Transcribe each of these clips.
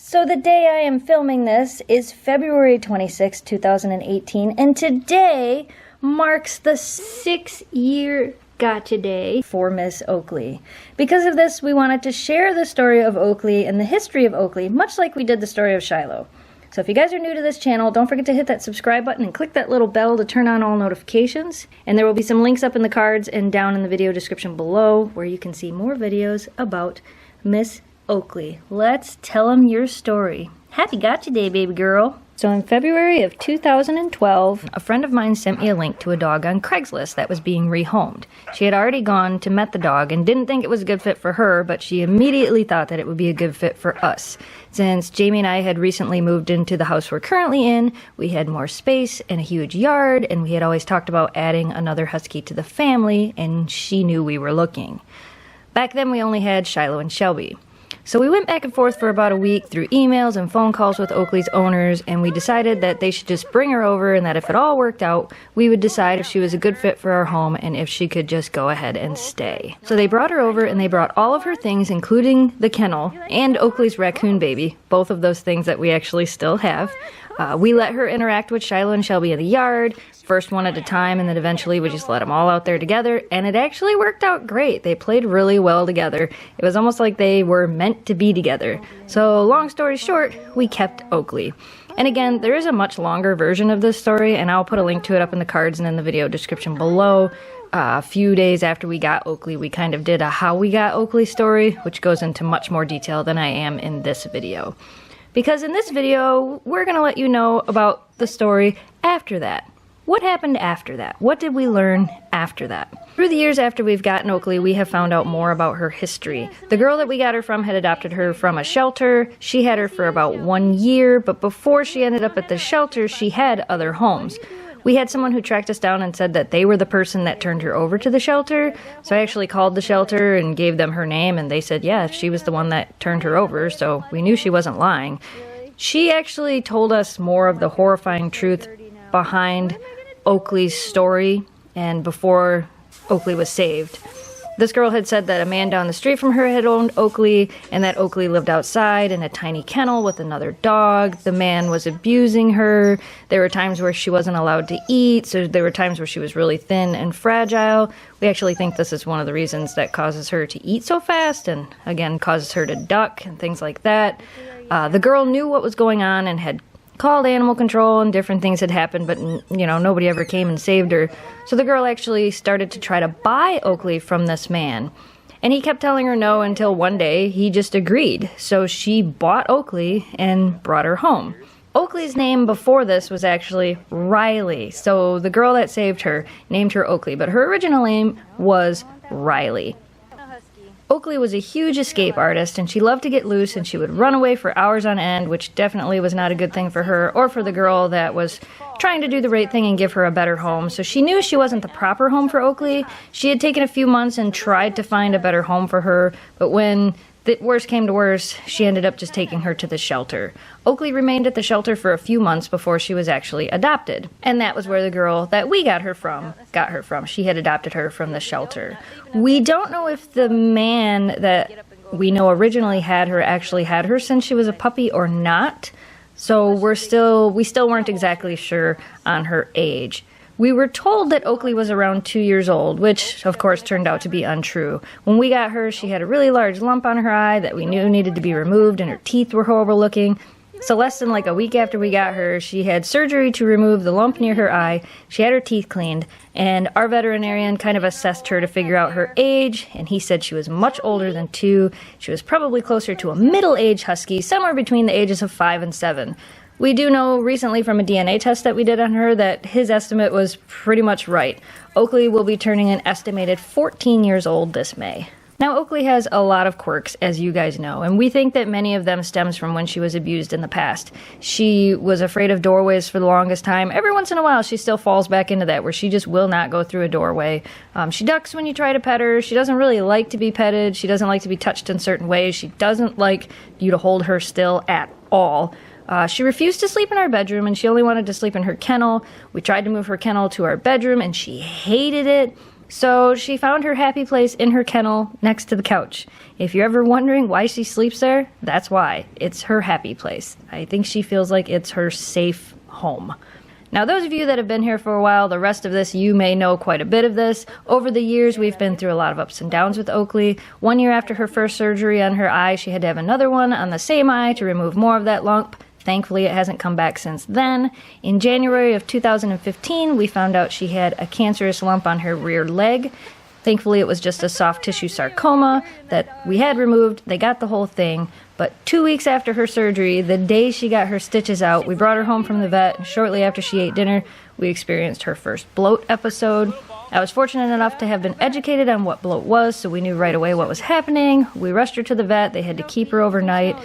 So the day I am filming this is February 26, 2018, and today marks the 6-year gotcha day for Miss Oakley. Because of this, we wanted to share the story of Oakley and the history of Oakley, much like we did the story of Shiloh. So if you guys are new to this channel, don't forget to hit that subscribe button and click that little bell to turn on all notifications. And there will be some links up in the cards and down in the video description below where you can see more videos about Miss Oakley. Let's tell them your story. Happy gotcha day, baby girl. So in February of 2012, a friend of mine sent me a link to a dog on Craigslist that was being rehomed. She had already gone to met the dog and didn't think it was a good fit for her, but she immediately thought that it would be a good fit for us. Since Jamie and I had recently moved into the house we're currently in, we had more space and a huge yard, and we had always talked about adding another husky to the family, and she knew we were looking. Back then we only had Shiloh and Shelby. So we went back and forth for about a week through emails and phone calls with Oakley's owners, and we decided that they should just bring her over, and that if it all worked out, we would decide if she was a good fit for our home and if she could just go ahead and stay. So they brought her over, and they brought all of her things, including the kennel and Oakley's raccoon baby, both of those things that we actually still have. We let her interact with Shiloh and Shelby in the yard, first one at a time, and then eventually we just let them all out there together, and it actually worked out great. They played really well together. It was almost like they were meant to be together. So long story short, we kept Oakley. And again, there is a much longer version of this story, and I'll put a link to it up in the cards and in the video description below. A few days after we got Oakley, we kind of did a how we got Oakley story, which goes into much more detail than I am in this video. Because in this video, we're going to let you know about the story after that. What happened after that? What did we learn after that? Through the years after we've gotten Oakley, we have found out more about her history. The girl that we got her from had adopted her from a shelter. She had her for about 1 year, but before she ended up at the shelter, she had other homes. We had someone who tracked us down and said that they were the person that turned her over to the shelter. So I actually called the shelter and gave them her name, and they said, yeah, she was the one that turned her over, so we knew she wasn't lying. She actually told us more of the horrifying truth behind Oakley's story and before Oakley was saved. This girl had said that a man down the street from her had owned Oakley, and that Oakley lived outside in a tiny kennel with another dog. The man was abusing her. There were times where she wasn't allowed to eat, so there were times where she was really thin and fragile. We actually think this is one of the reasons that causes her to eat so fast, and again causes her to duck and things like that. The girl knew what was going on and had called animal control, and different things had happened, but you know, nobody ever came and saved her. So the girl actually started to try to buy Oakley from this man, and he kept telling her no until one day he just agreed. So she bought Oakley and brought her home. Oakley's name before this was actually Riley, so the girl that saved her named her Oakley, but her original name was Riley. Oakley was a huge escape artist, and she loved to get loose, and she would run away for hours on end, which definitely was not a good thing for her or for the girl that was trying to do the right thing and give her a better home. So she knew she wasn't the proper home for Oakley. She had taken a few months and tried to find a better home for her, but when the worst came to worst, she ended up just taking her to the shelter. Oakley remained at the shelter for a few months before she was actually adopted. And that was where the girl that we got her from. She had adopted her from the shelter. We don't know if the man that we know originally had her actually had her since she was a puppy or not. So we still weren't exactly sure on her age. We were told that Oakley was around 2 years old, which of course turned out to be untrue. When we got her, she had a really large lump on her eye that we knew needed to be removed, and her teeth were horrible looking. So less than like a week after we got her, she had surgery to remove the lump near her eye. She had her teeth cleaned, and our veterinarian kind of assessed her to figure out her age, and he said she was much older than 2. She was probably closer to a middle-aged husky, somewhere between the ages of 5 and 7. We do know recently from a DNA test that we did on her that his estimate was pretty much right. Oakley will be turning an estimated 14 years old this May. Now, Oakley has a lot of quirks, as you guys know, and we think that many of them stems from when she was abused in the past. She was afraid of doorways for the longest time. Every once in a while, she still falls back into that, where she just will not go through a doorway. She ducks when you try to pet her. She doesn't really like to be petted. She doesn't like to be touched in certain ways. She doesn't like you to hold her still at all. She refused to sleep in our bedroom, and she only wanted to sleep in her kennel. We tried to move her kennel to our bedroom, and she hated it. So she found her happy place in her kennel next to the couch. If you're ever wondering why she sleeps there, that's why. It's her happy place. I think she feels like it's her safe home. Now, those of you that have been here for a while, the rest of this, you may know quite a bit of this. Over the years, we've been through a lot of ups and downs with Oakley. 1 year after her first surgery on her eye, she had to have another one on the same eye to remove more of that lump. Thankfully, it hasn't come back since then. In January of 2015, we found out she had a cancerous lump on her rear leg. Thankfully, it was just a soft tissue sarcoma that we had removed. They got the whole thing. But 2 weeks after her surgery, the day she got her stitches out, we brought her home from the vet. And shortly after she ate dinner, we experienced her first bloat episode. I was fortunate enough to have been educated on what bloat was, so we knew right away what was happening. We rushed her to the vet. They had to keep her overnight.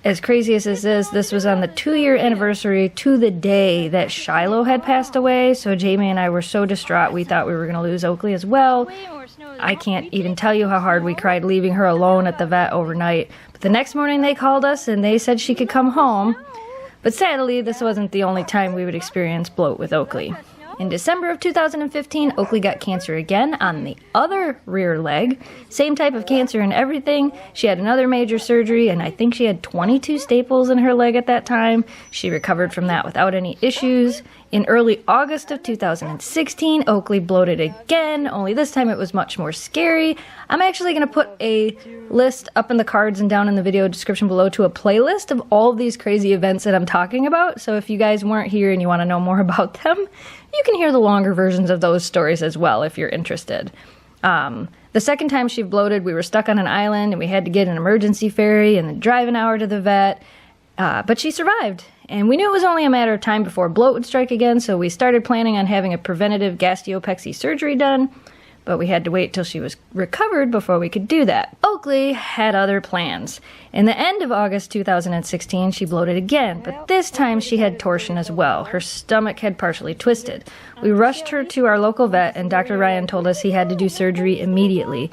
As crazy as this is, this was on the 2-year anniversary to the day that Shiloh had passed away, so Jamie and I were so distraught we thought we were going to lose Oakley as well. I can't even tell you how hard we cried leaving her alone at the vet overnight. But the next morning they called us and they said she could come home. But sadly, this wasn't the only time we would experience bloat with Oakley. In December of 2015, Oakley got cancer again on the other rear leg. Same type of cancer and everything. She had another major surgery, and I think she had 22 staples in her leg at that time. She recovered from that without any issues. In early August of 2016, Oakley bloated again, only this time it was much more scary. I'm actually going to put a list up in the cards and down in the video description below to a playlist of all of these crazy events that I'm talking about. So if you guys weren't here and you want to know more about them, you can hear the longer versions of those stories as well if you're interested. The second time she bloated, we were stuck on an island and we had to get an emergency ferry and then drive an hour to the vet. But she survived. And we knew it was only a matter of time before bloat would strike again, so we started planning on having a preventative gastriopexy surgery done. But we had to wait till she was recovered before we could do that. Oakley had other plans. In the end of August 2016, she bloated again, but this time she had torsion as well. Her stomach had partially twisted. We rushed her to our local vet, and Dr. Ryan told us he had to do surgery immediately.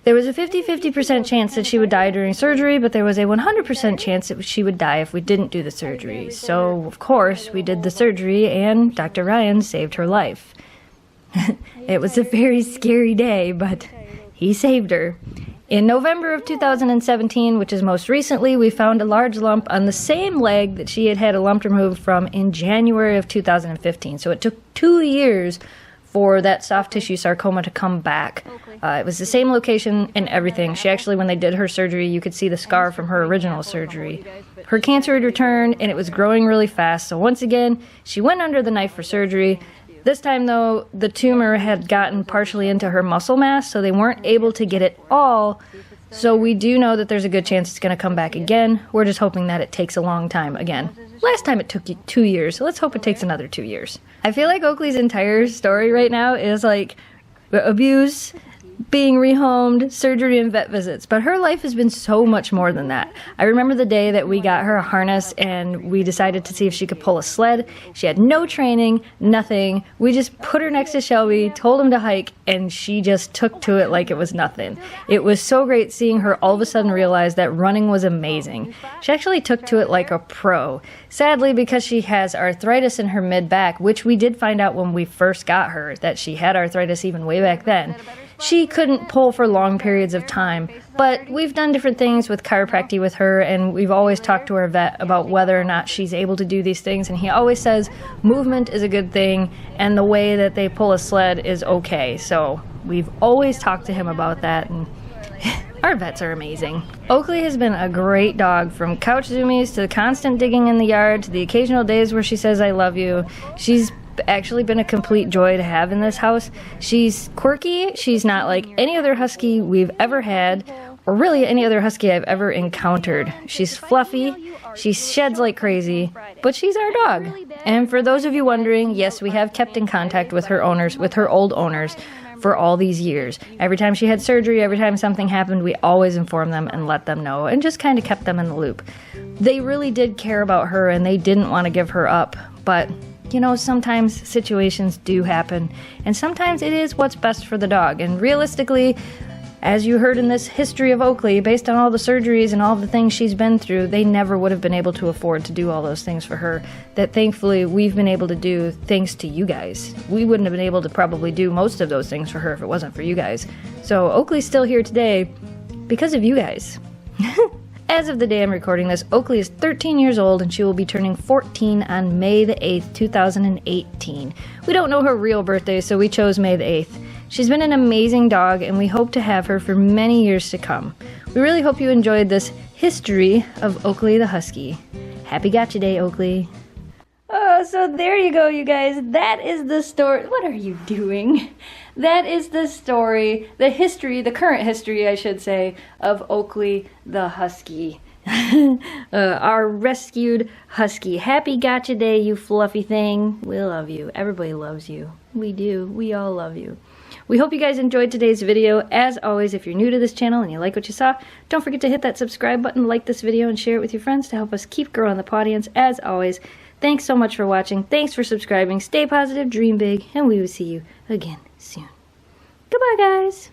There was a 50-50% chance that she would die during surgery, but there was a 100% chance that she would die if we didn't do the surgery. So, of course, we did the surgery, and Dr. Ryan saved her life. It was a very scary day, but he saved her. In November of 2017, which is most recently, we found a large lump on the same leg that she had had a lump removed from in January of 2015. So it took 2 years for that soft tissue sarcoma to come back. It was the same location and everything. She actually, when they did her surgery, you could see the scar from her original surgery. Her cancer had returned and it was growing really fast. So once again, she went under the knife for surgery. This time though, the tumor had gotten partially into her muscle mass, so they weren't able to get it all. So we do know that there's a good chance it's going to come back again. We're just hoping that it takes a long time again. Last time it took 2 years, so let's hope it takes another 2 years. I feel like Oakley's entire story right now is like abuse, being rehomed, surgery, and vet visits. But her life has been so much more than that. I remember the day that we got her a harness and we decided to see if she could pull a sled. She had no training, nothing. We just put her next to Shelby, told him to hike, and she just took to it like it was nothing. It was so great seeing her all of a sudden realize that running was amazing. She actually took to it like a pro. Sadly, because she has arthritis in her mid-back, which we did find out when we first got her, that she had arthritis even way back then, she couldn't pull for long periods of time. But we've done different things with chiropractic with her, and we've always talked to our vet about whether or not she's able to do these things, and he always says movement is a good thing, and the way that they pull a sled is okay. So we've always talked to him about that, and our vets are amazing. Oakley has been a great dog, from couch zoomies to the constant digging in the yard to the occasional days where she says I love you. She's actually been a complete joy to have in this house. She's quirky. She's not like any other husky we've ever had, or really any other husky I've ever encountered. She's fluffy. She sheds like crazy, but she's our dog. And for those of you wondering, yes, we have kept in contact with her owners, with her old owners, for all these years. Every time she had surgery, every time something happened, we always informed them and let them know and just kind of kept them in the loop. They really did care about her and they didn't want to give her up, but you know, sometimes situations do happen, and sometimes it is what's best for the dog. And realistically, As you heard in this history of Oakley, based on all the surgeries and all the things she's been through, they never would have been able to afford to do all those things for her that thankfully we've been able to do thanks to you guys. We wouldn't have been able to probably do most of those things for her if it wasn't for you guys. So Oakley's still here today because of you guys. As of the day I'm recording this, Oakley is 13 years old and she will be turning 14 on May the 8th, 2018. We don't know her real birthday, so we chose May the 8th. She's been an amazing dog and we hope to have her for many years to come. We really hope you enjoyed this history of Oakley the Husky. Happy Gotcha Day, Oakley. Oh, so there you go, you guys. That is the story. What are you doing? That is the story, the history, the current history, I should say, of Oakley the Husky. Our rescued husky. Happy Gotcha Day, you fluffy thing. We love you. Everybody loves you. We do. We all love you. We hope you guys enjoyed today's video. As always, if you're new to this channel and you like what you saw, don't forget to hit that subscribe button, like this video, and share it with your friends to help us keep growing the pawdience. As always, thanks so much for watching. Thanks for subscribing. Stay positive, dream big, and we will see you again soon. Goodbye, guys.